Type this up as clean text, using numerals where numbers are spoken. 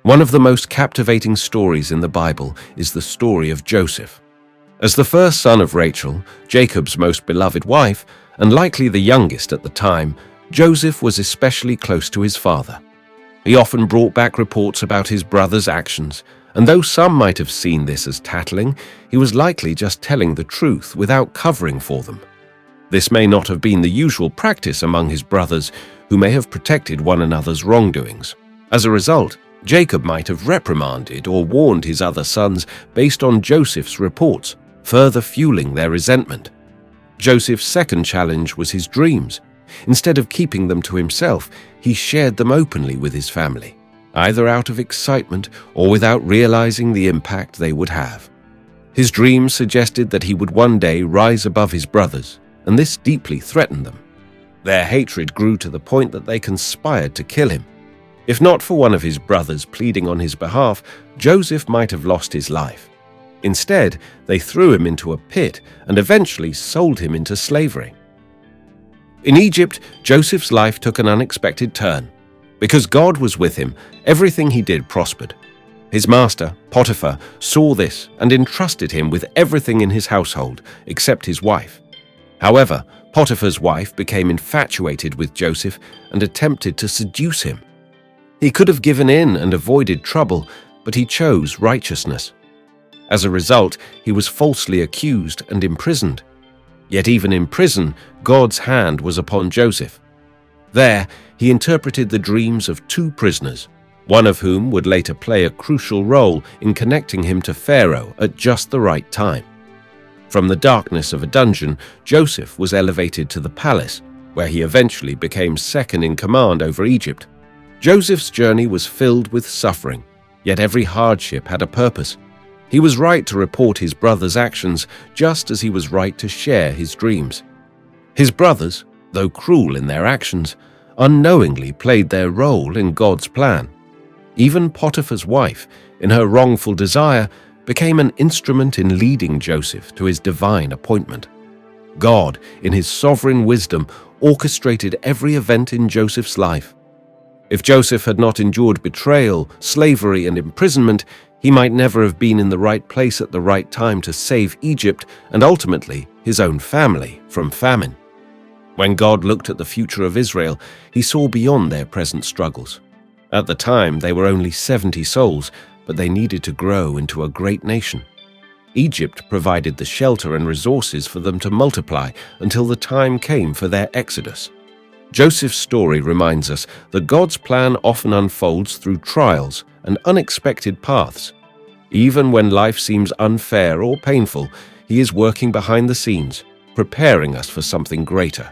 One of the most captivating stories in the Bible is the story of Joseph. As the first son of Rachel, Jacob's most beloved wife, and likely the youngest at the time, Joseph was especially close to his father. He often brought back reports about his brother's actions, and though some might have seen this as tattling, he was likely just telling the truth without covering for them. This may not have been the usual practice among his brothers, who may have protected one another's wrongdoings. As a result, Jacob might have reprimanded or warned his other sons based on Joseph's reports, further fueling their resentment. Joseph's second challenge was his dreams. Instead of keeping them to himself, he shared them openly with his family, either out of excitement or without realizing the impact they would have. His dreams suggested that he would one day rise above his brothers, and this deeply threatened them. Their hatred grew to the point that they conspired to kill him. If not for one of his brothers pleading on his behalf, Joseph might have lost his life. Instead, they threw him into a pit and eventually sold him into slavery. In Egypt, Joseph's life took an unexpected turn. Because God was with him, everything he did prospered. His master, Potiphar, saw this and entrusted him with everything in his household except his wife. However, Potiphar's wife became infatuated with Joseph and attempted to seduce him. He could have given in and avoided trouble, but he chose righteousness. As a result, he was falsely accused and imprisoned. Yet even in prison, God's hand was upon Joseph. There, he interpreted the dreams of two prisoners, one of whom would later play a crucial role in connecting him to Pharaoh at just the right time. From the darkness of a dungeon, Joseph was elevated to the palace, where he eventually became second in command over Egypt. Joseph's journey was filled with suffering, yet every hardship had a purpose. He was right to report his brother's actions, just as he was right to share his dreams. His brothers, though cruel in their actions, unknowingly played their role in God's plan. Even Potiphar's wife, in her wrongful desire, became an instrument in leading Joseph to his divine appointment. God, in his sovereign wisdom, orchestrated every event in Joseph's life. If Joseph had not endured betrayal, slavery, and imprisonment, he might never have been in the right place at the right time to save Egypt and ultimately his own family from famine. When God looked at the future of Israel, he saw beyond their present struggles. At the time, they were only 70 souls, but they needed to grow into a great nation. Egypt provided the shelter and resources for them to multiply until the time came for their exodus. Joseph's story reminds us that God's plan often unfolds through trials and unexpected paths. Even when life seems unfair or painful, he is working behind the scenes, preparing us for something greater.